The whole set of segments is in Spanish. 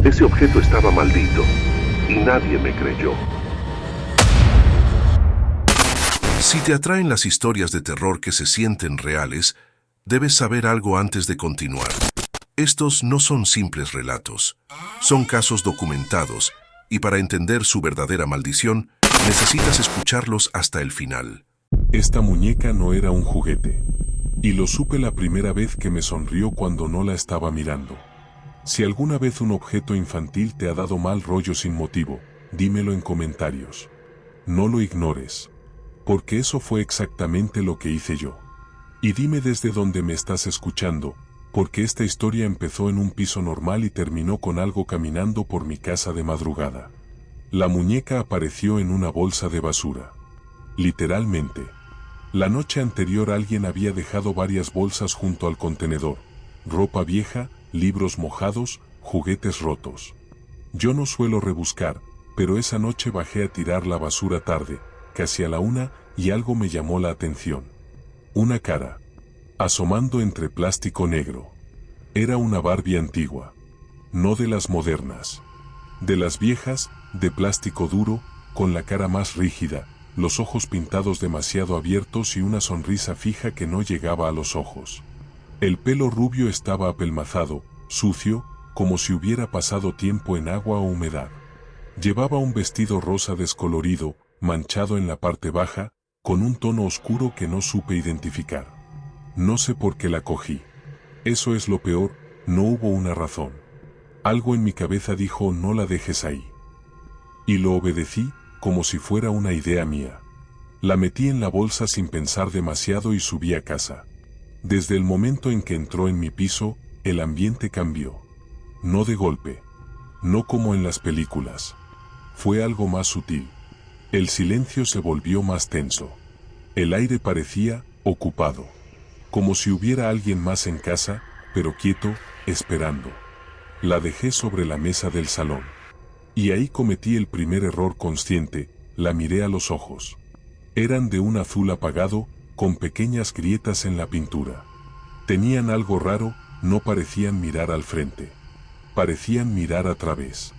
Ese objeto estaba maldito y nadie me creyó. Si te atraen las historias de terror que se sienten reales, debes saber algo antes de continuar. Estos no son simples relatos, son casos documentados, y para entender su verdadera maldición, necesitas escucharlos hasta el final. Esta muñeca no era un juguete. Y lo supe la primera vez que me sonrió cuando no la estaba mirando. Si alguna vez un objeto infantil te ha dado mal rollo sin motivo, dímelo en comentarios. No lo ignores. Porque eso fue exactamente lo que hice yo. Y dime desde dónde me estás escuchando, porque esta historia empezó en un piso normal y terminó con algo caminando por mi casa de madrugada. La muñeca apareció en una bolsa de basura. Literalmente. La noche anterior alguien había dejado varias bolsas junto al contenedor. Ropa vieja, libros mojados, juguetes rotos. Yo no suelo rebuscar, pero esa noche bajé a tirar la basura tarde, casi a la 1, y algo me llamó la atención. Una cara. Asomando entre plástico negro. Era una Barbie antigua. No de las modernas. De las viejas, de plástico duro, con la cara más rígida, los ojos pintados demasiado abiertos y una sonrisa fija que no llegaba a los ojos. El pelo rubio estaba apelmazado, sucio, como si hubiera pasado tiempo en agua o humedad. Llevaba un vestido rosa descolorido, manchado en la parte baja, con un tono oscuro que no supe identificar. No sé por qué la cogí. Eso es lo peor, no hubo una razón. Algo en mi cabeza dijo no la dejes ahí. Y lo obedecí, como si fuera una idea mía. La metí en la bolsa sin pensar demasiado y subí a casa. Desde el momento en que entró en mi piso, el ambiente cambió. No de golpe. No como en las películas. Fue algo más sutil. El silencio se volvió más tenso. El aire parecía ocupado. Como si hubiera alguien más en casa, pero quieto, esperando. La dejé sobre la mesa del salón. Y ahí cometí el primer error consciente, la miré a los ojos. Eran de un azul apagado, con pequeñas grietas en la pintura. Tenían algo raro, no parecían mirar al frente. Parecían mirar a través.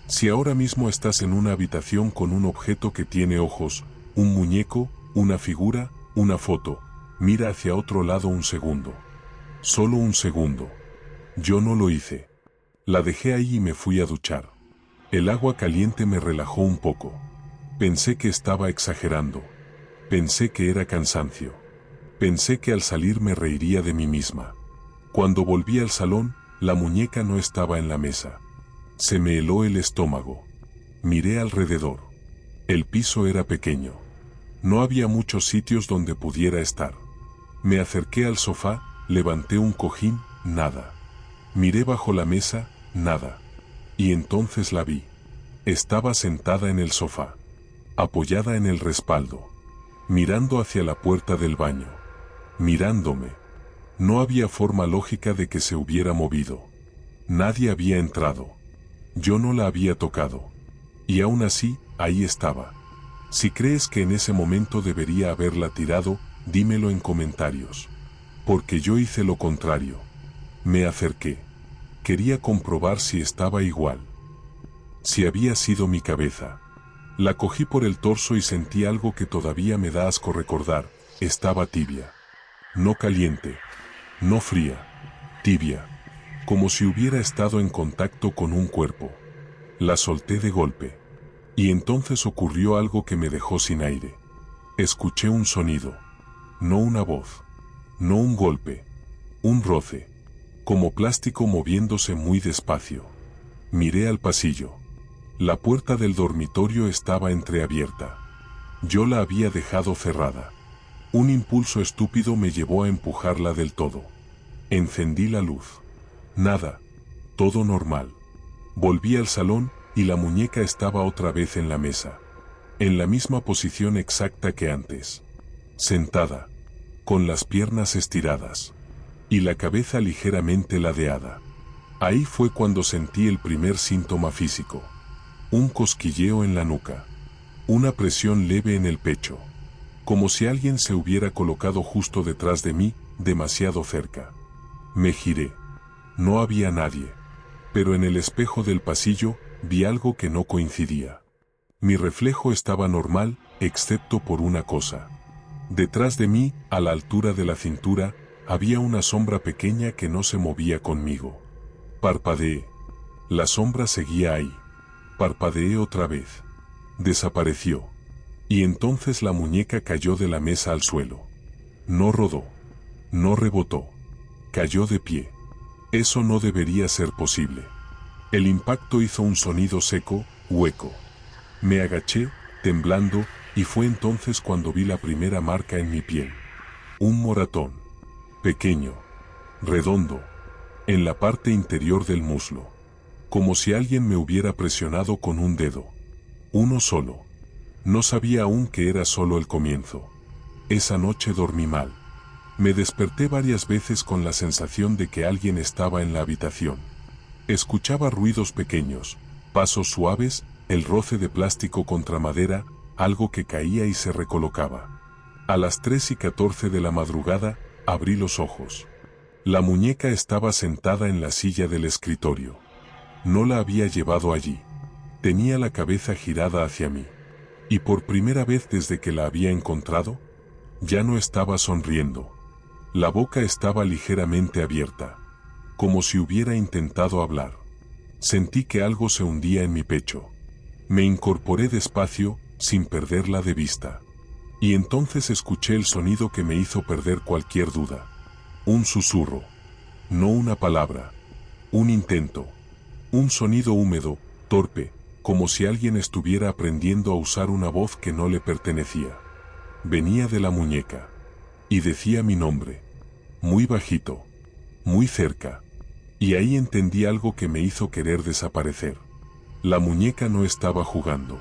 Si ahora mismo estás en una habitación con un objeto que tiene ojos, un muñeco, una figura, una foto, mira hacia otro lado un segundo. Solo un segundo. Yo no lo hice. La dejé ahí y me fui a duchar. El agua caliente me relajó un poco. Pensé que estaba exagerando. Pensé que era cansancio. Pensé que al salir me reiría de mí misma. Cuando volví al salón, la muñeca no estaba en la mesa. Se me heló el estómago. Miré alrededor. El piso era pequeño. No había muchos sitios donde pudiera estar. Me acerqué al sofá, levanté un cojín, nada. Miré bajo la mesa, nada. Y entonces la vi. Estaba sentada en el sofá, apoyada en el respaldo, mirando hacia la puerta del baño, mirándome. No había forma lógica de que se hubiera movido. Nadie había entrado. Yo no la había tocado. Y aún así, ahí estaba. Si crees que en ese momento debería haberla tirado, dímelo en comentarios. Porque yo hice lo contrario. Me acerqué. Quería comprobar si estaba igual. Si había sido mi cabeza. La cogí por el torso y sentí algo que todavía me da asco recordar. Estaba tibia. No caliente. No fría. Tibia. Como si hubiera estado en contacto con un cuerpo. La solté de golpe. Y entonces ocurrió algo que me dejó sin aire. Escuché un sonido. No una voz. No un golpe. Un roce. Como plástico moviéndose muy despacio. Miré al pasillo. La puerta del dormitorio estaba entreabierta. Yo la había dejado cerrada. Un impulso estúpido me llevó a empujarla del todo. Encendí la luz. Nada. Todo normal. Volví al salón y la muñeca estaba otra vez en la mesa. En la misma posición exacta que antes. Sentada. Con las piernas estiradas. Y la cabeza ligeramente ladeada. Ahí fue cuando sentí el primer síntoma físico. Un cosquilleo en la nuca. Una presión leve en el pecho. Como si alguien se hubiera colocado justo detrás de mí, demasiado cerca. Me giré. No había nadie. pero en el espejo del pasillo vi algo que no coincidía. Mi reflejo estaba normal, excepto por una cosa. Detrás de mí, a la altura de la cintura, había una sombra pequeña que no se movía conmigo. Parpadeé. La sombra seguía ahí. Parpadeé otra vez. Desapareció. Y entonces la muñeca cayó de la mesa al suelo. No rodó. No rebotó. Cayó de pie. Eso no debería ser posible. El impacto hizo un sonido seco, hueco. Me agaché, temblando, y fue entonces cuando vi la primera marca en mi piel. Un moratón. Pequeño. Redondo. En la parte interior del muslo. Como si alguien me hubiera presionado con un dedo. Uno solo. No sabía aún que era solo el comienzo. Esa noche dormí mal. Me desperté varias veces con la sensación de que alguien estaba en la habitación. Escuchaba ruidos pequeños, pasos suaves, el roce de plástico contra madera, algo que caía y se recolocaba. A las 3:14 de la madrugada, abrí los ojos. La muñeca estaba sentada en la silla del escritorio. No la había llevado allí. Tenía la cabeza girada hacia mí. Y por primera vez desde que la había encontrado, ya no estaba sonriendo. La boca estaba ligeramente abierta, como si hubiera intentado hablar. Sentí que algo se hundía en mi pecho. Me incorporé despacio, sin perderla de vista. Y entonces escuché el sonido que me hizo perder cualquier duda. Un susurro. No una palabra. Un intento. Un sonido húmedo, torpe, como si alguien estuviera aprendiendo a usar una voz que no le pertenecía. Venía de la muñeca. Y decía mi nombre. Muy bajito. Muy cerca. Y ahí entendí algo que me hizo querer desaparecer. La muñeca no estaba jugando.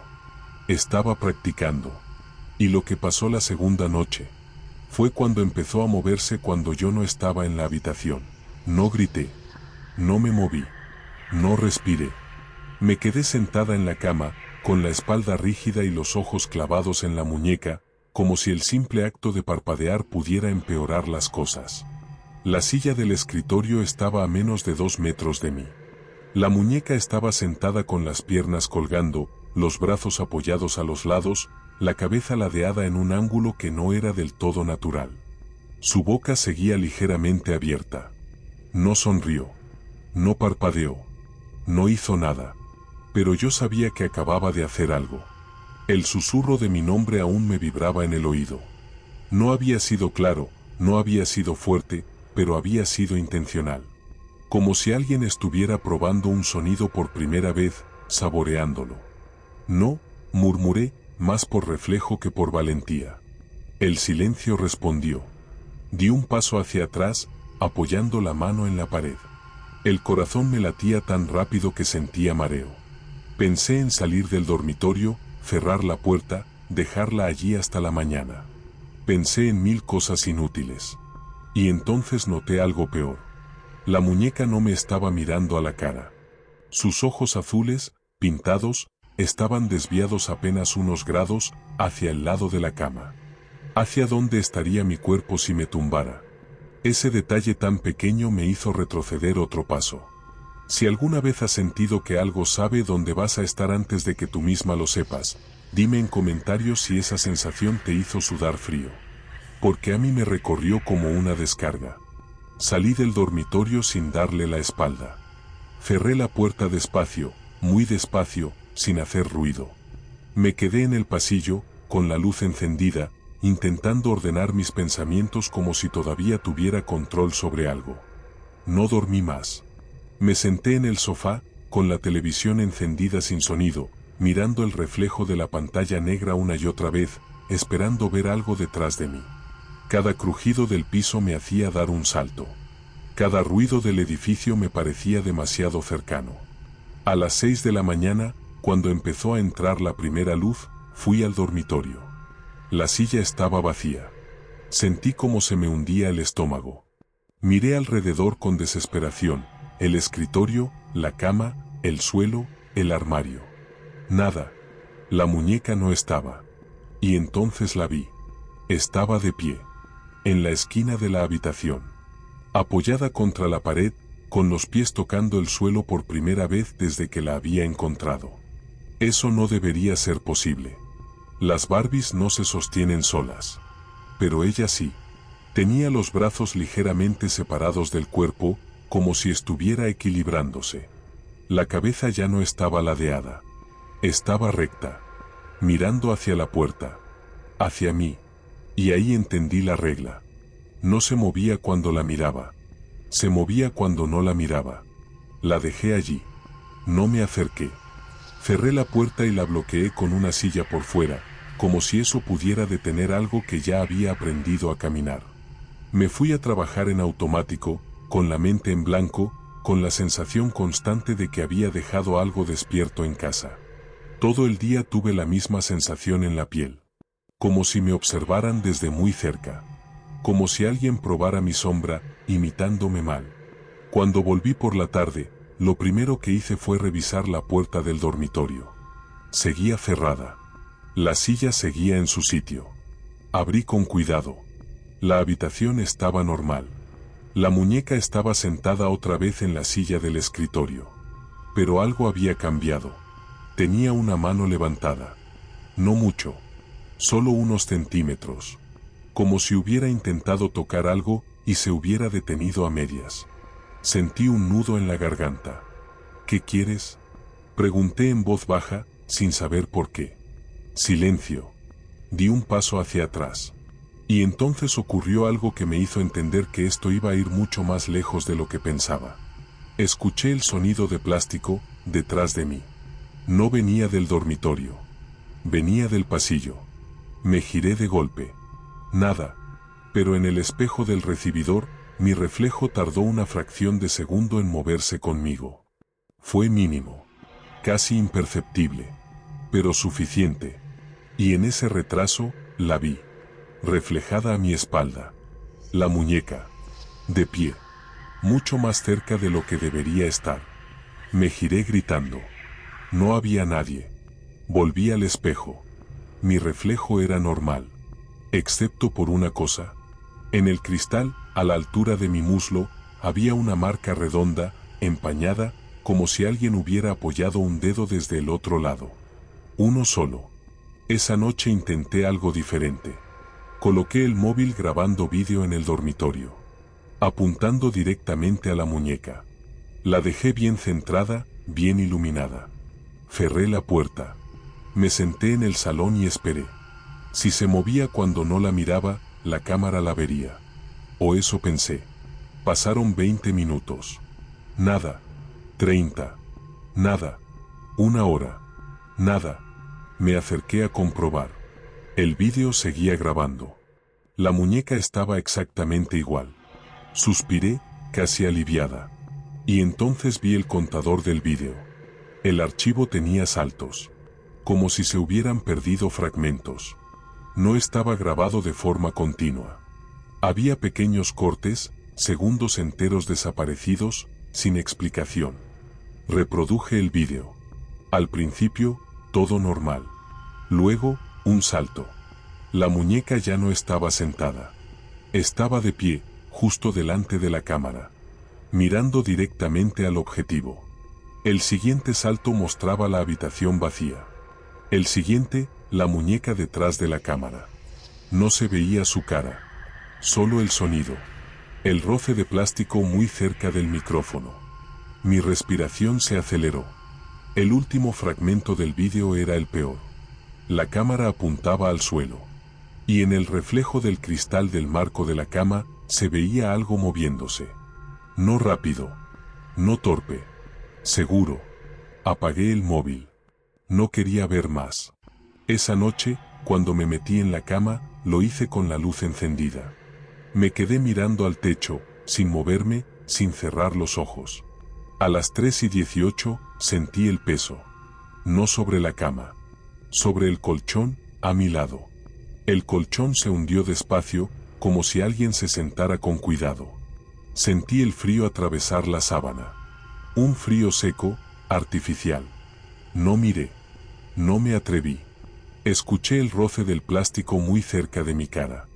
Estaba practicando. Y lo que pasó la segunda noche fue cuando empezó a moverse cuando yo no estaba en la habitación. No grité. No me moví. No respiré. Me quedé sentada en la cama, con la espalda rígida y los ojos clavados en la muñeca, como si el simple acto de parpadear pudiera empeorar las cosas. La silla del escritorio estaba a menos de 2 metros de mí. La muñeca estaba sentada con las piernas colgando, los brazos apoyados a los lados, la cabeza ladeada en un ángulo que no era del todo natural. Su boca seguía ligeramente abierta. No sonrió. No parpadeó. No hizo nada. Pero yo sabía que acababa de hacer algo. El susurro de mi nombre aún me vibraba en el oído. No había sido claro, no había sido fuerte, pero había sido intencional. Como si alguien estuviera probando un sonido por primera vez, saboreándolo. No, murmuré, más por reflejo que por valentía. El silencio respondió. Di un paso hacia atrás, apoyando la mano en la pared. El corazón me latía tan rápido que sentía mareo. Pensé en salir del dormitorio, cerrar la puerta, dejarla allí hasta la mañana. Pensé en 1000 cosas inútiles. Y entonces noté algo peor. La muñeca no me estaba mirando a la cara. Sus ojos azules, pintados, estaban desviados apenas unos grados, hacia el lado de la cama. ¿Hacia dónde estaría mi cuerpo si me tumbara? Ese detalle tan pequeño me hizo retroceder otro paso. Si alguna vez has sentido que algo sabe dónde vas a estar antes de que tú misma lo sepas, dime en comentarios si esa sensación te hizo sudar frío. Porque a mí me recorrió como una descarga. Salí del dormitorio sin darle la espalda. Cerré la puerta despacio, muy despacio, sin hacer ruido. Me quedé en el pasillo, con la luz encendida, intentando ordenar mis pensamientos como si todavía tuviera control sobre algo. No dormí más. Me senté en el sofá, con la televisión encendida sin sonido, mirando el reflejo de la pantalla negra una y otra vez, esperando ver algo detrás de mí. Cada crujido del piso me hacía dar un salto. Cada ruido del edificio me parecía demasiado cercano. A las 6 de la mañana, cuando empezó a entrar la primera luz, fui al dormitorio. La silla estaba vacía. Sentí cómo se me hundía el estómago. Miré alrededor con desesperación, el escritorio, la cama, el suelo, el armario. Nada. La muñeca no estaba. Y entonces la vi. Estaba de pie. En la esquina de la habitación. Apoyada contra la pared, con los pies tocando el suelo por primera vez desde que la había encontrado. Eso no debería ser posible. Las Barbies no se sostienen solas. Pero ella sí. Tenía los brazos ligeramente separados del cuerpo, como si estuviera equilibrándose. La cabeza ya no estaba ladeada. Estaba recta, mirando hacia la puerta, hacia mí. Y ahí entendí la regla. No se movía cuando la miraba. Se movía cuando no la miraba. La dejé allí. No me acerqué. Cerré la puerta y la bloqueé con una silla por fuera, como si eso pudiera detener algo que ya había aprendido a caminar. Me fui a trabajar en automático, con la mente en blanco, con la sensación constante de que había dejado algo despierto en casa. Todo el día tuve la misma sensación en la piel. Como si me observaran desde muy cerca. Como si alguien probara mi sombra, imitándome mal. Cuando volví por la tarde, lo primero que hice fue revisar la puerta del dormitorio. Seguía cerrada. La silla seguía en su sitio. Abrí con cuidado. La habitación estaba normal. La muñeca estaba sentada otra vez en la silla del escritorio. Pero algo había cambiado. Tenía una mano levantada. No mucho. Solo unos centímetros. Como si hubiera intentado tocar algo y se hubiera detenido a medias. Sentí un nudo en la garganta. ¿Qué quieres?, pregunté en voz baja, sin saber por qué. Silencio. Di un paso hacia atrás. Y entonces ocurrió algo que me hizo entender que esto iba a ir mucho más lejos de lo que pensaba. Escuché el sonido de plástico detrás de mí. No venía del dormitorio. Venía del pasillo. Me giré de golpe. Nada. Pero en el espejo del recibidor, mi reflejo tardó una fracción de segundo en moverse conmigo. Fue mínimo. Casi imperceptible. Pero suficiente. Y en ese retraso, la vi. Reflejada a mi espalda. La muñeca. De pie. Mucho más cerca de lo que debería estar. Me giré gritando. No había nadie. Volví al espejo. Mi reflejo era normal. Excepto por una cosa. En el cristal, a la altura de mi muslo, había una marca redonda, empañada, como si alguien hubiera apoyado un dedo desde el otro lado. Uno solo. Esa noche intenté algo diferente. Coloqué el móvil grabando vídeo en el dormitorio, apuntando directamente a la muñeca. La dejé bien centrada, bien iluminada. Cerré la puerta. Me senté en el salón y esperé. Si se movía cuando no la miraba, la cámara la vería. O eso pensé. Pasaron 20 minutos. Nada. 30. Nada. 1 hora. Nada. Me acerqué a comprobar. El vídeo seguía grabando. La muñeca estaba exactamente igual. Suspiré, casi aliviada. Y entonces vi el contador del vídeo. El archivo tenía saltos. Como si se hubieran perdido fragmentos. No estaba grabado de forma continua. Había pequeños cortes, segundos enteros desaparecidos, sin explicación. Reproduje el vídeo. Al principio, todo normal. Luego, un salto. La muñeca ya no estaba sentada. Estaba de pie, justo delante de la cámara, mirando directamente al objetivo. El siguiente salto mostraba la habitación vacía. El siguiente, la muñeca detrás de la cámara. No se veía su cara. Solo el sonido. El roce de plástico muy cerca del micrófono. Mi respiración se aceleró. El último fragmento del vídeo era el peor. La cámara apuntaba al suelo. Y en el reflejo del cristal del marco de la cama, se veía algo moviéndose. No rápido. No torpe. Seguro. Apagué el móvil. No quería ver más. Esa noche, cuando me metí en la cama, lo hice con la luz encendida. Me quedé mirando al techo, sin moverme, sin cerrar los ojos. A las 3:18, sentí el peso. No sobre la cama. Sobre el colchón, a mi lado. El colchón se hundió despacio, como si alguien se sentara con cuidado. Sentí el frío atravesar la sábana. Un frío seco, artificial. No miré. No me atreví. Escuché el roce del plástico muy cerca de mi cara.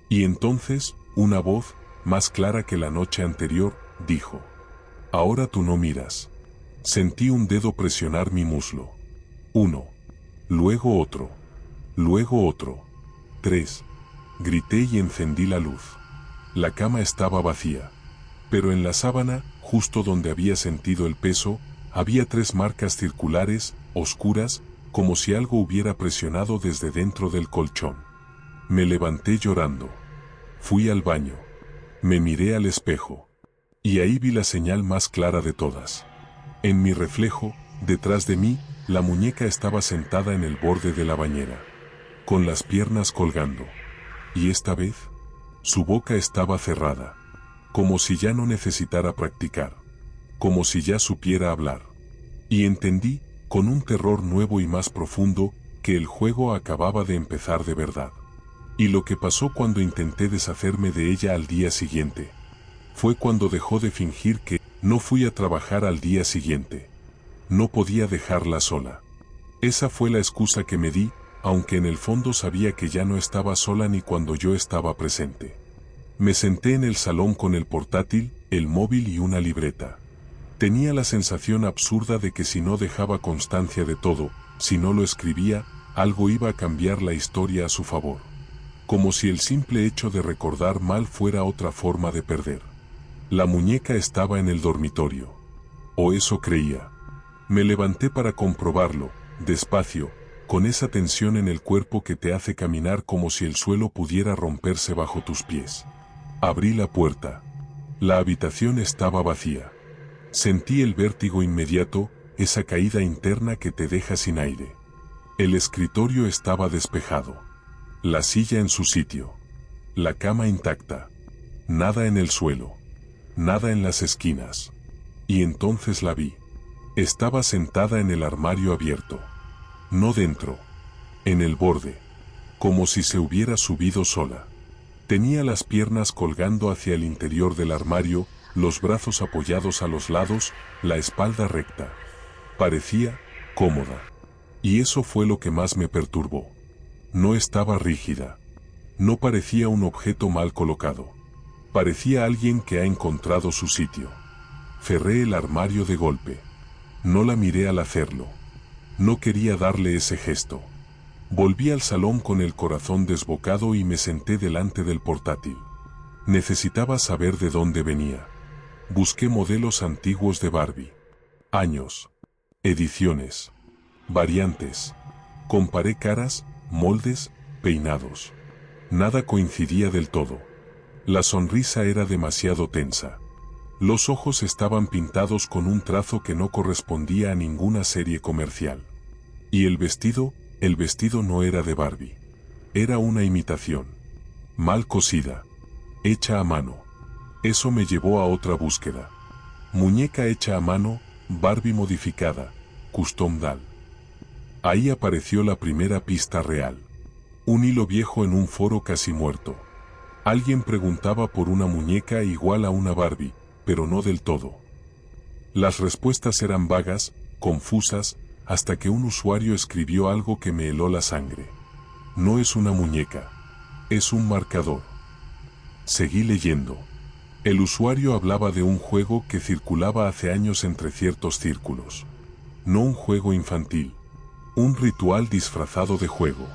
Y entonces, una voz, más clara que la noche anterior, dijo: Ahora tú no miras. Sentí un dedo presionar mi muslo. 1. Luego otro. Luego otro. 3. Grité y encendí la luz. La cama estaba vacía. Pero en la sábana, justo donde había sentido el peso, había 3 marcas circulares, oscuras, como si algo hubiera presionado desde dentro del colchón. Me levanté llorando. Fui al baño. Me miré al espejo. Y ahí vi la señal más clara de todas. En mi reflejo, detrás de mí, la muñeca estaba sentada en el borde de la bañera, con las piernas colgando. Y esta vez, su boca estaba cerrada, como si ya no necesitara practicar, como si ya supiera hablar. Y entendí, con un terror nuevo y más profundo, que el juego acababa de empezar de verdad. Y lo que pasó cuando intenté deshacerme de ella al día siguiente, fue cuando dejó de fingir que no fui a trabajar al día siguiente. No podía dejarla sola. Esa fue la excusa que me di, aunque en el fondo sabía que ya no estaba sola ni cuando yo estaba presente. Me senté en el salón con el portátil, el móvil y una libreta. Tenía la sensación absurda de que si no dejaba constancia de todo, si no lo escribía, algo iba a cambiar la historia a su favor. Como si el simple hecho de recordar mal fuera otra forma de perder. La muñeca estaba en el dormitorio. O eso creía. Me levanté para comprobarlo, despacio, con esa tensión en el cuerpo que te hace caminar como si el suelo pudiera romperse bajo tus pies. Abrí la puerta. La habitación estaba vacía. Sentí el vértigo inmediato, esa caída interna que te deja sin aire. El escritorio estaba despejado. La silla en su sitio. La cama intacta. Nada en el suelo. Nada en las esquinas. Y entonces la vi. Estaba sentada en el armario abierto. No dentro. En el borde. Como si se hubiera subido sola. Tenía las piernas colgando hacia el interior del armario, los brazos apoyados a los lados, la espalda recta. Parecía cómoda. Y eso fue lo que más me perturbó. No estaba rígida. No parecía un objeto mal colocado. Parecía alguien que ha encontrado su sitio. Cerré el armario de golpe. No la miré al hacerlo. No quería darle ese gesto. Volví al salón con el corazón desbocado y me senté delante del portátil. Necesitaba saber de dónde venía. Busqué modelos antiguos de Barbie. Años. Ediciones. Variantes. Comparé caras, moldes, peinados. Nada coincidía del todo. La sonrisa era demasiado tensa. Los ojos estaban pintados con un trazo que no correspondía a ninguna serie comercial. Y el vestido no era de Barbie. Era una imitación. Mal cosida. Hecha a mano. Eso me llevó a otra búsqueda. Muñeca hecha a mano, Barbie modificada, custom doll. Ahí apareció la primera pista real. Un hilo viejo en un foro casi muerto. Alguien preguntaba por una muñeca igual a una Barbie, pero no del todo. Las respuestas eran vagas, confusas, hasta que un usuario escribió algo que me heló la sangre. No es una muñeca. Es un marcador. Seguí leyendo. El usuario hablaba de un juego que circulaba hace años entre ciertos círculos. No un juego infantil. Un ritual disfrazado de juego.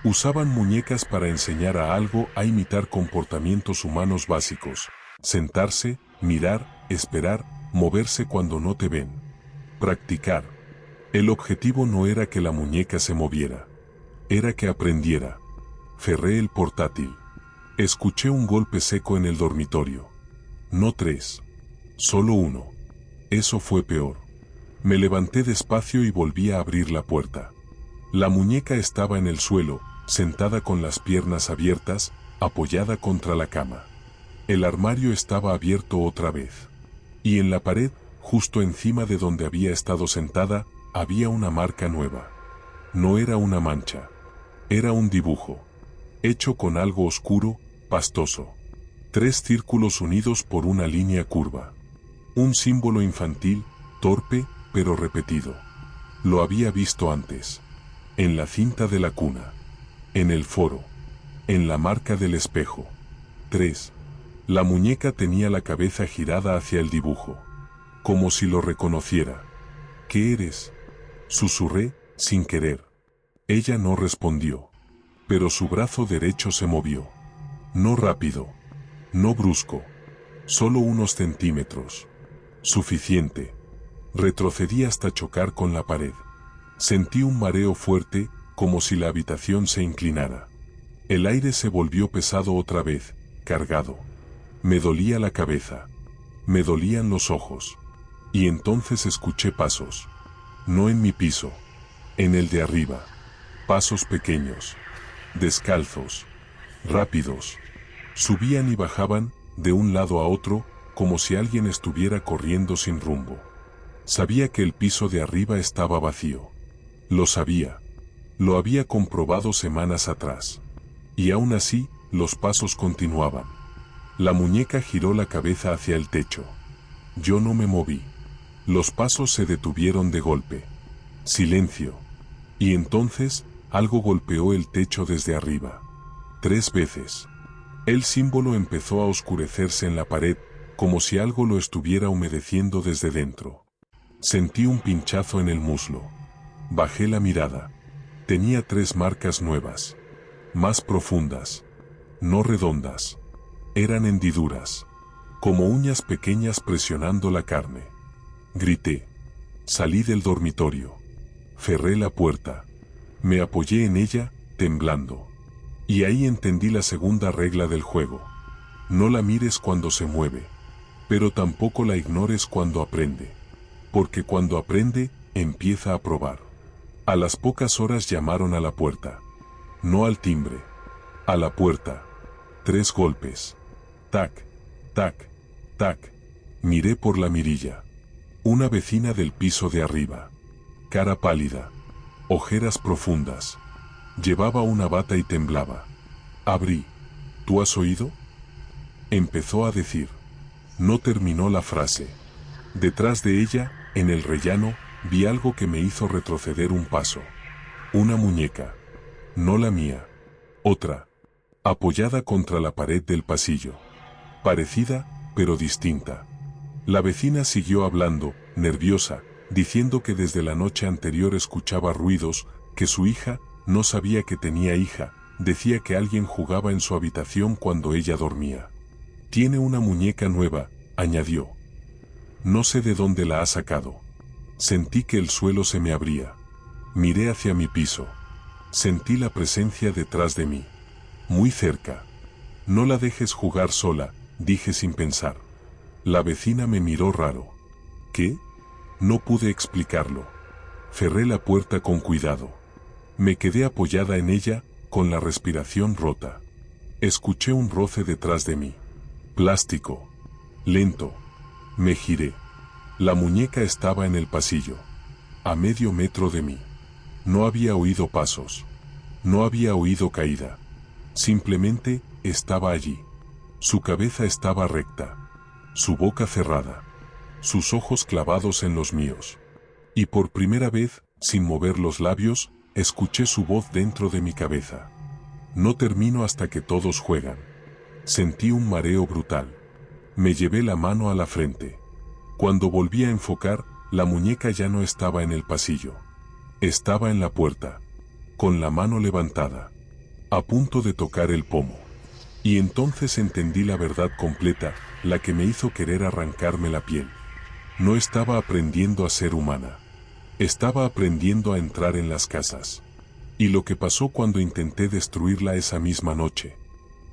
Usaban muñecas para enseñar a algo a imitar comportamientos humanos básicos. Sentarse, mirar, esperar, moverse cuando no te ven. Practicar. El objetivo no era que la muñeca se moviera. Era que aprendiera. Cerré el portátil. Escuché un golpe seco en el dormitorio. No 3. Solo 1. Eso fue peor. Me levanté despacio y volví a abrir la puerta. La muñeca estaba en el suelo, sentada con las piernas abiertas, apoyada contra la cama. El armario estaba abierto otra vez. Y en la pared, justo encima de donde había estado sentada, había una marca nueva. No era una mancha. Era un dibujo. Hecho con algo oscuro, pastoso. 3 círculos unidos por una línea curva. Un símbolo infantil, torpe, pero repetido. Lo había visto antes. En la cinta de la cuna. En el foro. En la marca del espejo. 3. La muñeca tenía la cabeza girada hacia el dibujo. como si lo reconociera. ¿Qué eres?, susurré, sin querer. Ella no respondió, pero su brazo derecho se movió. No rápido, no brusco, solo unos centímetros. Suficiente. Retrocedí hasta chocar con la pared. Sentí un mareo fuerte, como si la habitación se inclinara. El aire se volvió pesado otra vez, cargado. Me dolía la cabeza. Me dolían los ojos. Y entonces escuché pasos. No en mi piso, en el de arriba. Pasos pequeños, descalzos, rápidos. Subían y bajaban, de un lado a otro, como si alguien estuviera corriendo sin rumbo. Sabía que el piso de arriba estaba vacío. Lo sabía. Lo había comprobado semanas atrás. Y aún así, los pasos continuaban. La muñeca giró la cabeza hacia el techo. Yo no me moví. Los pasos se detuvieron de golpe. Silencio. Y entonces, algo golpeó el techo desde arriba. 3 veces. El símbolo empezó a oscurecerse en la pared, como si algo lo estuviera humedeciendo desde dentro. Sentí un pinchazo en el muslo. Bajé la mirada. Tenía 3 marcas nuevas. Más profundas. No redondas. Eran hendiduras. Como uñas pequeñas presionando la carne. Grité. Salí del dormitorio. Cerré la puerta. Me apoyé en ella, temblando. Y ahí entendí la segunda regla del juego. No la mires cuando se mueve. Pero tampoco la ignores cuando aprende. Porque cuando aprende, empieza a probar. A las pocas horas llamaron a la puerta. No al timbre. A la puerta. 3 golpes. Tac, tac, tac. Miré por la mirilla. Una vecina del piso de arriba. Cara pálida. Ojeras profundas. Llevaba una bata y temblaba. Abrí. ¿Tú has oído?, empezó a decir. No terminó la frase. Detrás de ella, en el rellano, vi algo que me hizo retroceder un paso. Una muñeca. No la mía. Otra. Apoyada contra la pared del pasillo. Parecida, pero distinta. La vecina siguió hablando, nerviosa, diciendo que desde la noche anterior escuchaba ruidos, que su hija, no sabía que tenía hija, decía que alguien jugaba en su habitación cuando ella dormía. Tiene una muñeca nueva, añadió. No sé de dónde la ha sacado. Sentí que el suelo se me abría. Miré hacia mi piso. Sentí la presencia detrás de mí. Muy cerca. No la dejes jugar sola, dije sin pensar. La vecina me miró raro. ¿Qué? No pude explicarlo. Cerré la puerta con cuidado. Me quedé apoyada en ella, con la respiración rota. Escuché un roce detrás de mí. Plástico. Lento. Me giré. La muñeca estaba en el pasillo. A medio metro de mí. No había oído pasos. No había oído caída. Simplemente, estaba allí. Su cabeza estaba recta. Su boca cerrada. Sus ojos clavados en los míos. Y por primera vez, sin mover los labios, escuché su voz dentro de mi cabeza. No termino hasta que todos juegan. Sentí un mareo brutal. Me llevé la mano a la frente. Cuando volví a enfocar, la muñeca ya no estaba en el pasillo. Estaba en la puerta, con la mano levantada, a punto de tocar el pomo. Y entonces entendí la verdad completa, la que me hizo querer arrancarme la piel. No estaba aprendiendo a ser humana. Estaba aprendiendo a entrar en las casas. Y lo que pasó cuando intenté destruirla esa misma noche,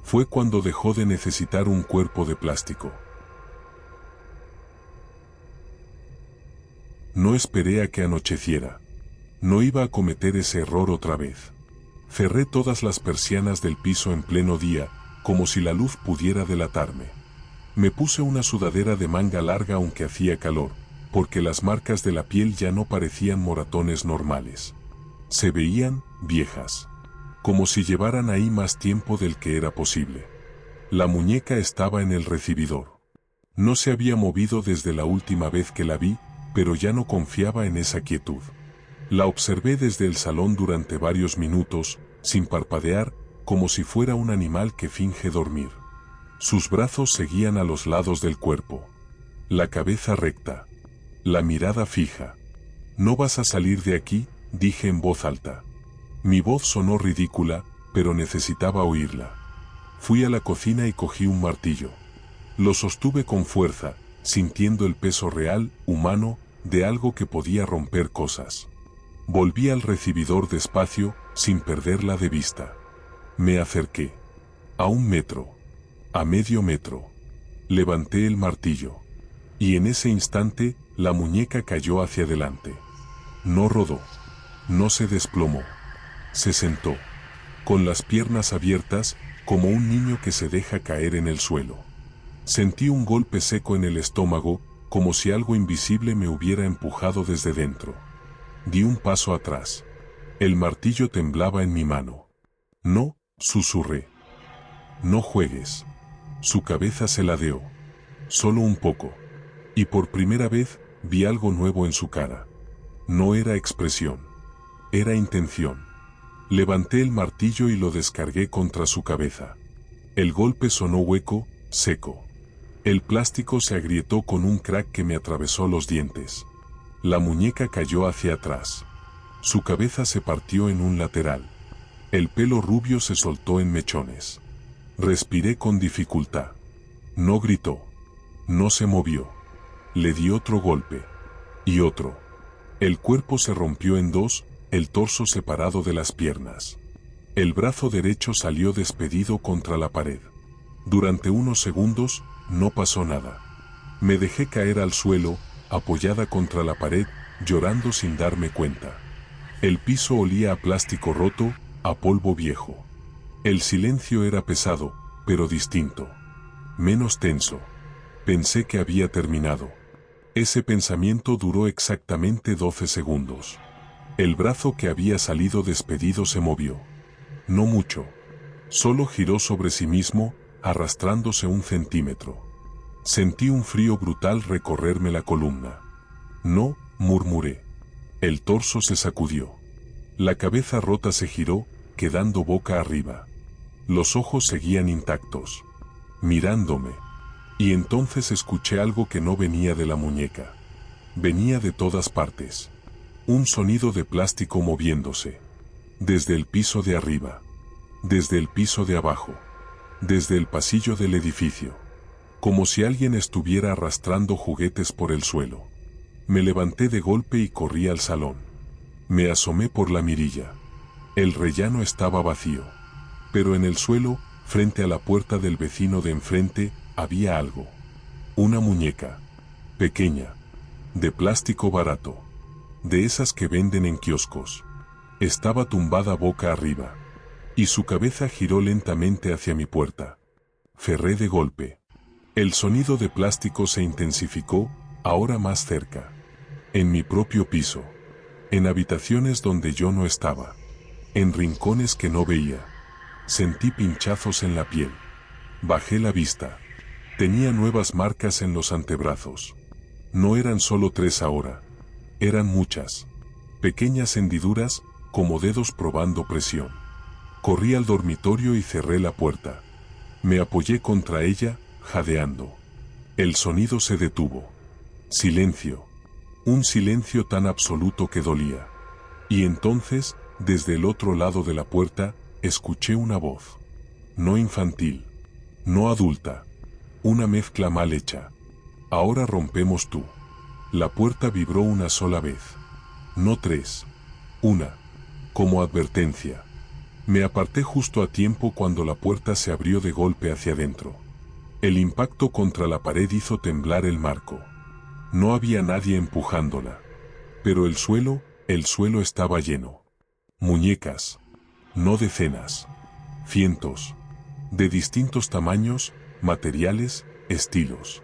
fue cuando dejó de necesitar un cuerpo de plástico. No esperé a que anocheciera. No iba a cometer ese error otra vez. Cerré todas las persianas del piso en pleno día, como si la luz pudiera delatarme. Me puse una sudadera de manga larga aunque hacía calor, porque las marcas de la piel ya no parecían moratones normales. Se veían viejas, como si llevaran ahí más tiempo del que era posible. La muñeca estaba en el recibidor. No se había movido desde la última vez que la vi, pero ya no confiaba en esa quietud. La observé desde el salón durante varios minutos, sin parpadear, como si fuera un animal que finge dormir. Sus brazos seguían a los lados del cuerpo. La cabeza recta. la mirada fija. «No vas a salir de aquí», dije en voz alta. Mi voz sonó ridícula, pero necesitaba oírla. Fui a la cocina y cogí un martillo. Lo sostuve con fuerza, sintiendo el peso real, humano, de algo que podía romper cosas. Volví al recibidor despacio, sin perderla de vista. Me acerqué. A 1 metro. A medio metro. Levanté el martillo. Y en ese instante, la muñeca cayó hacia adelante. No rodó. No se desplomó. Se sentó. Con las piernas abiertas, como un niño que se deja caer en el suelo. Sentí un golpe seco en el estómago, como si algo invisible me hubiera empujado desde dentro. Di un paso atrás. El martillo temblaba en mi mano. «No», susurré. «No juegues». Su cabeza se ladeó. Solo un poco. Y por primera vez, vi algo nuevo en su cara. No era expresión. Era intención. Levanté el martillo y lo descargué contra su cabeza. El golpe sonó hueco, seco. El plástico se agrietó con un crack que me atravesó los dientes. La muñeca cayó hacia atrás. Su cabeza se partió en un lateral. El pelo rubio se soltó en mechones. Respiré con dificultad. No gritó. No se movió. Le di otro golpe. Y otro. El cuerpo se rompió en dos, el torso separado de las piernas. El brazo derecho salió despedido contra la pared. Durante unos segundos, no pasó nada. Me dejé caer al suelo, apoyada contra la pared, llorando sin darme cuenta. El piso olía a plástico roto, a polvo viejo. El silencio era pesado, pero distinto. Menos tenso. Pensé que había terminado. Ese pensamiento duró exactamente 12 segundos. El brazo que había salido despedido se movió. No mucho. Solo giró sobre sí mismo, arrastrándose 1 centímetro. Sentí un frío brutal recorrerme la columna. «No», murmuré. El torso se sacudió. La cabeza rota se giró, quedando boca arriba. Los ojos seguían intactos, mirándome. Y entonces escuché algo que no venía de la muñeca. Venía de todas partes. Un sonido de plástico moviéndose. Desde el piso de arriba. Desde el piso de abajo. Desde el pasillo del edificio. Como si alguien estuviera arrastrando juguetes por el suelo. Me levanté de golpe y corrí al salón. Me asomé por la mirilla. El rellano estaba vacío. Pero en el suelo, frente a la puerta del vecino de enfrente, había algo. Una muñeca. Pequeña. De plástico barato. De esas que venden en kioscos. Estaba tumbada boca arriba. Y su cabeza giró lentamente hacia mi puerta. Cerré de golpe. El sonido de plástico se intensificó, ahora más cerca. En mi propio piso. En habitaciones donde yo no estaba. En rincones que no veía. Sentí pinchazos en la piel. Bajé la vista. Tenía nuevas marcas en los antebrazos. No eran solo 3 ahora. Eran muchas. Pequeñas hendiduras, como dedos probando presión. Corrí al dormitorio y cerré la puerta. Me apoyé contra ella, jadeando. El sonido se detuvo. Silencio. Un silencio tan absoluto que dolía. Y entonces, desde el otro lado de la puerta, escuché una voz. No infantil. No adulta. Una mezcla mal hecha. Ahora rompemos tú. La puerta vibró una sola vez. No 3. Una. Como advertencia. Me aparté justo a tiempo cuando la puerta se abrió de golpe hacia adentro. El impacto contra la pared hizo temblar el marco. No había nadie empujándola. Pero el suelo estaba lleno. Muñecas. No decenas. Cientos. De distintos tamaños, materiales, estilos.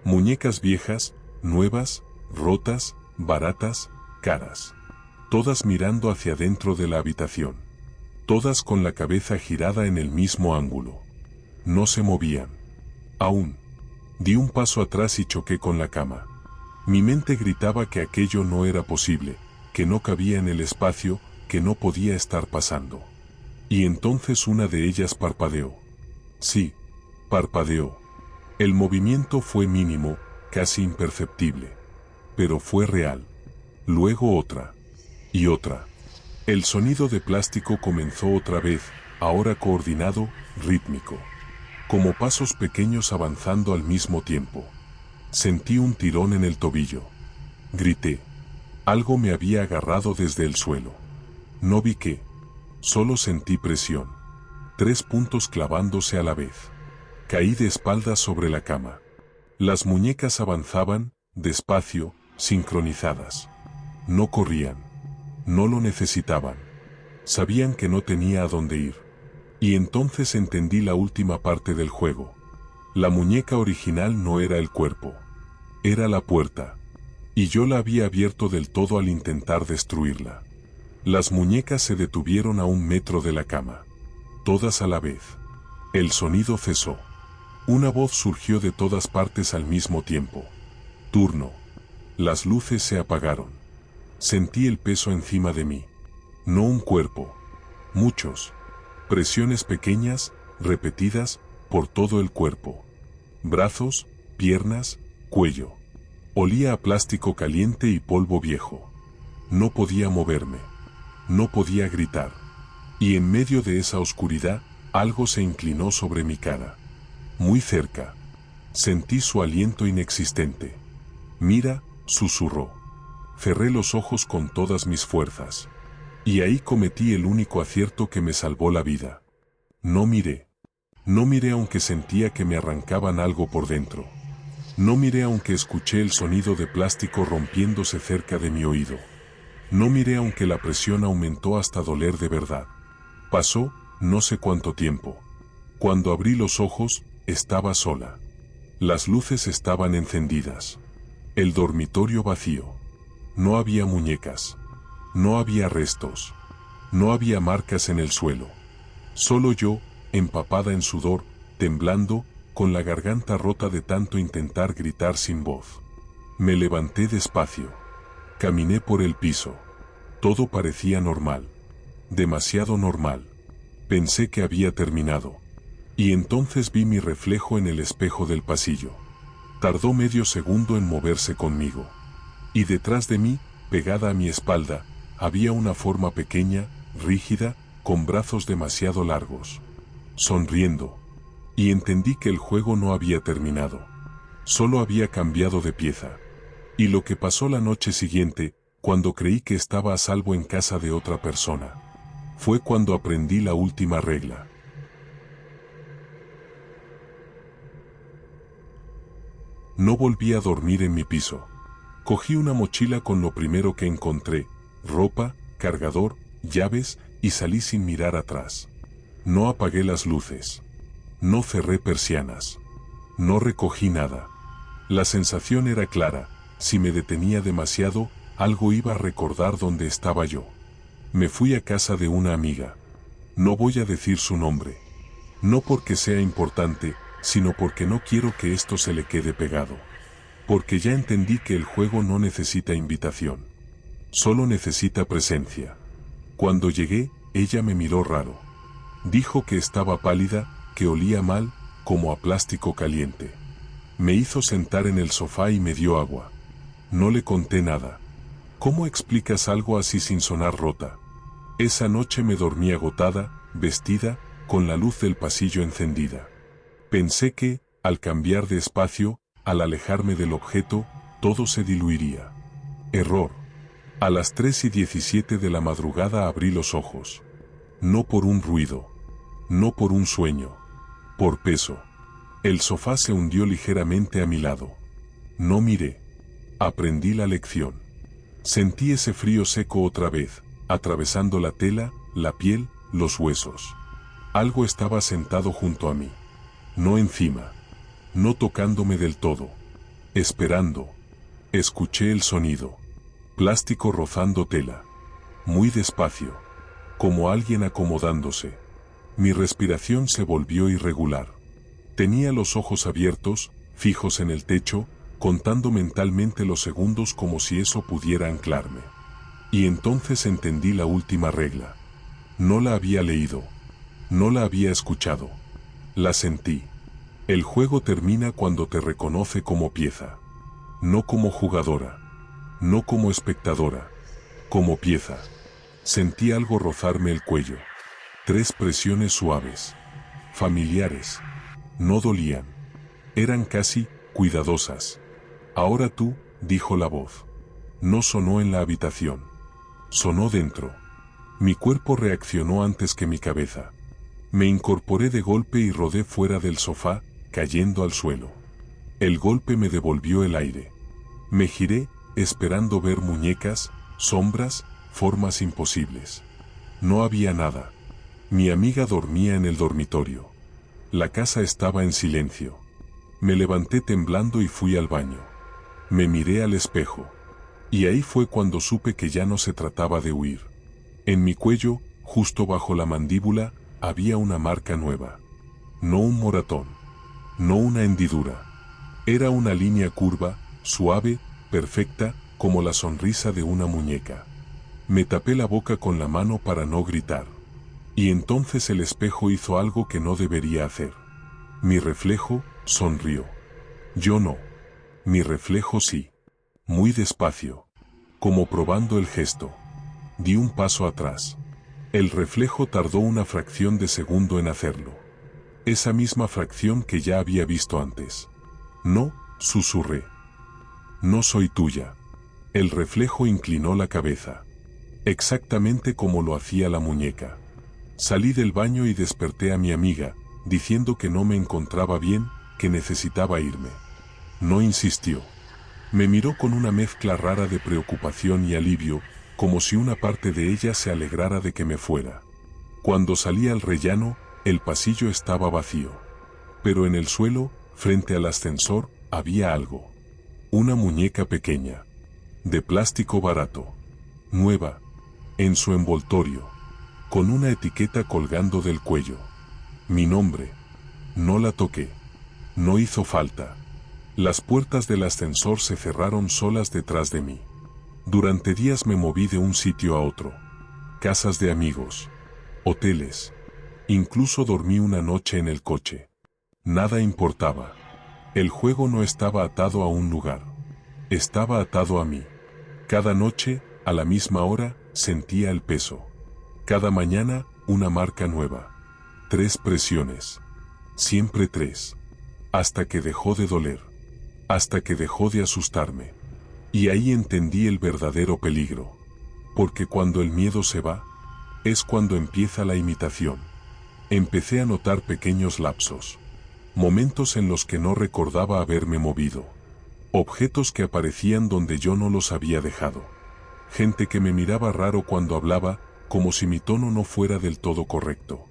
Muñecas viejas, nuevas, rotas, baratas, caras. Todas mirando hacia dentro de la habitación. Todas con la cabeza girada en el mismo ángulo. No se movían. Aún. Di un paso atrás y choqué con la cama. Mi mente gritaba que aquello no era posible, que no cabía en el espacio, que no podía estar pasando. Y entonces una de ellas parpadeó. Sí, parpadeó. El movimiento fue mínimo, casi imperceptible. pero fue real. Luego otra. Y otra. El sonido de plástico comenzó otra vez, ahora coordinado, rítmico. Como pasos pequeños avanzando al mismo tiempo. Sentí un tirón en el tobillo. Grité. Algo me había agarrado desde el suelo. No vi qué. Solo sentí presión. 3 puntos clavándose a la vez. Caí de espaldas sobre la cama. Las muñecas avanzaban, despacio, sincronizadas. No corrían. No lo necesitaban. Sabían que no tenía a dónde ir. Y entonces entendí la última parte del juego. La muñeca original no era el cuerpo. Era la puerta. Y yo la había abierto del todo al intentar destruirla. Las muñecas se detuvieron a 1 metro de la cama. Todas a la vez. El sonido cesó. Una voz surgió de todas partes al mismo tiempo. Turno. Las luces se apagaron. Sentí el peso encima de mí. No un cuerpo. Muchos. Presiones pequeñas, repetidas, por todo el cuerpo. Brazos, piernas, cuello. Olía a plástico caliente y polvo viejo. No podía moverme. No podía gritar. Y en medio de esa oscuridad, algo se inclinó sobre mi cara. Muy cerca. Sentí su aliento inexistente. Mira, susurró. Cerré los ojos con todas mis fuerzas. Y ahí cometí el único acierto que me salvó la vida. No miré. No miré aunque sentía que me arrancaban algo por dentro. No miré aunque escuché el sonido de plástico rompiéndose cerca de mi oído. No miré aunque la presión aumentó hasta doler de verdad. Pasó, no sé cuánto tiempo. Cuando abrí los ojos, estaba sola. Las luces estaban encendidas. El dormitorio vacío. No había muñecas. No había restos. No había marcas en el suelo. Solo yo, empapada en sudor, temblando, con la garganta rota de tanto intentar gritar sin voz. Me levanté despacio. Caminé por el piso. Todo parecía normal. Demasiado normal. Pensé que había terminado. Y entonces vi mi reflejo en el espejo del pasillo. Tardó medio segundo en moverse conmigo. Y detrás de mí, pegada a mi espalda, había una forma pequeña, rígida, con brazos demasiado largos. Sonriendo. Y entendí que el juego no había terminado. Solo había cambiado de pieza. Y lo que pasó la noche siguiente, cuando creí que estaba a salvo en casa de otra persona, fue cuando aprendí la última regla. No volví a dormir en mi piso. Cogí una mochila con lo primero que encontré, ropa, cargador, llaves, y salí sin mirar atrás. No apagué las luces. No cerré persianas. No recogí nada. La sensación era clara: si me detenía demasiado, algo iba a recordar dónde estaba yo. Me fui a casa de una amiga. No voy a decir su nombre. No porque sea importante, sino porque no quiero que esto se le quede pegado. Porque ya entendí que el juego no necesita invitación. Solo necesita presencia. Cuando llegué, ella me miró raro. Dijo que estaba pálida, que olía mal, como a plástico caliente. Me hizo sentar en el sofá y me dio agua. No le conté nada. ¿Cómo explicas algo así sin sonar rota? Esa noche me dormí agotada, vestida, con la luz del pasillo encendida. Pensé que, al cambiar de espacio, al alejarme del objeto, todo se diluiría. Error. A las 3:17 de la madrugada abrí los ojos. No por un ruido. No por un sueño. Por peso. El sofá se hundió ligeramente a mi lado. No miré. Aprendí la lección. Sentí ese frío seco otra vez, atravesando la tela, la piel, los huesos. Algo estaba sentado junto a mí. No encima. No tocándome del todo. Esperando. Escuché el sonido. Plástico rozando tela. Muy despacio. Como alguien acomodándose. Mi respiración se volvió irregular. Tenía los ojos abiertos, fijos en el techo, contando mentalmente los segundos como si eso pudiera anclarme. Y entonces entendí la última regla. No la había leído. No la había escuchado. La sentí. El juego termina cuando te reconoce como pieza. No como jugadora. No como espectadora, como pieza. Sentí algo rozarme el cuello. 3 presiones suaves, familiares. No dolían. Eran casi cuidadosas. Ahora tú, dijo la voz. No sonó en la habitación. Sonó dentro. Mi cuerpo reaccionó antes que mi cabeza. Me incorporé de golpe y rodé fuera del sofá, cayendo al suelo. El golpe me devolvió el aire. Me giré, esperando ver muñecas, sombras, formas imposibles. No había nada. Mi amiga dormía en el dormitorio. La casa estaba en silencio. Me levanté temblando y fui al baño. Me miré al espejo. Y ahí fue cuando supe que ya no se trataba de huir. En mi cuello, justo bajo la mandíbula, había una marca nueva. No un moratón. No una hendidura. Era una línea curva, suave, perfecta, como la sonrisa de una muñeca. Me tapé la boca con la mano para no gritar. Y entonces el espejo hizo algo que no debería hacer. Mi reflejo sonrió. Yo no. Mi reflejo sí. Muy despacio. Como probando el gesto. Di un paso atrás. El reflejo tardó una fracción de segundo en hacerlo. Esa misma fracción que ya había visto antes. No, susurré. No soy tuya. El reflejo inclinó la cabeza. Exactamente como lo hacía la muñeca. Salí del baño y desperté a mi amiga, diciendo que no me encontraba bien, que necesitaba irme. No insistió. Me miró con una mezcla rara de preocupación y alivio, como si una parte de ella se alegrara de que me fuera. Cuando salí al rellano, el pasillo estaba vacío. Pero en el suelo, frente al ascensor, había algo. Una muñeca pequeña. De plástico barato. Nueva. En su envoltorio. Con una etiqueta colgando del cuello. Mi nombre. No la toqué. No hizo falta. Las puertas del ascensor se cerraron solas detrás de mí. Durante días me moví de un sitio a otro. Casas de amigos. Hoteles. Incluso dormí una noche en el coche. Nada importaba. El juego no estaba atado a un lugar. Estaba atado a mí. Cada noche, a la misma hora, sentía el peso. Cada mañana, una marca nueva. 3 presiones. Siempre 3. Hasta que dejó de doler. Hasta que dejó de asustarme. Y ahí entendí el verdadero peligro. Porque cuando el miedo se va, es cuando empieza la imitación. Empecé a notar pequeños lapsos. Momentos en los que no recordaba haberme movido. Objetos que aparecían donde yo no los había dejado. Gente que me miraba raro cuando hablaba, como si mi tono no fuera del todo correcto.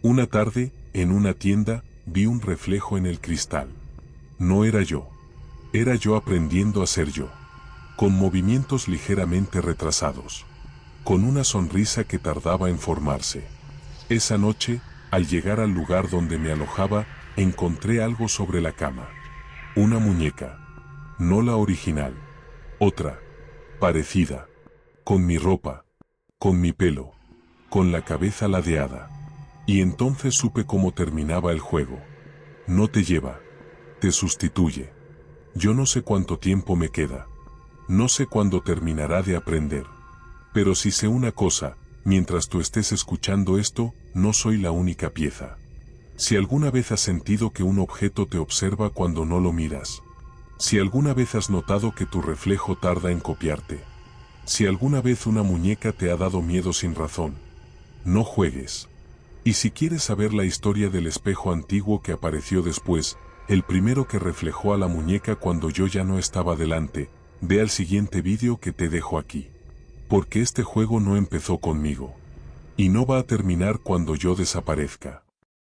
Una tarde, en una tienda, vi un reflejo en el cristal. No era yo. Era yo aprendiendo a ser yo. Con movimientos ligeramente retrasados. Con una sonrisa que tardaba en formarse. Esa noche, al llegar al lugar donde me alojaba, encontré algo sobre la cama. Una muñeca. No la original. Otra. Parecida. Con mi ropa. Con mi pelo. Con la cabeza ladeada. Y entonces supe cómo terminaba el juego. No te lleva. Te sustituye. Yo no sé cuánto tiempo me queda. No sé cuándo terminará de aprender. Pero sí sé una cosa, mientras tú estés escuchando esto, no soy la única pieza. Si alguna vez has sentido que un objeto te observa cuando no lo miras. Si alguna vez has notado que tu reflejo tarda en copiarte. Si alguna vez una muñeca te ha dado miedo sin razón. No juegues. Y si quieres saber la historia del espejo antiguo que apareció después, el primero que reflejó a la muñeca cuando yo ya no estaba delante, ve al siguiente vídeo que te dejo aquí. Porque este juego no empezó conmigo. Y no va a terminar cuando yo desaparezca.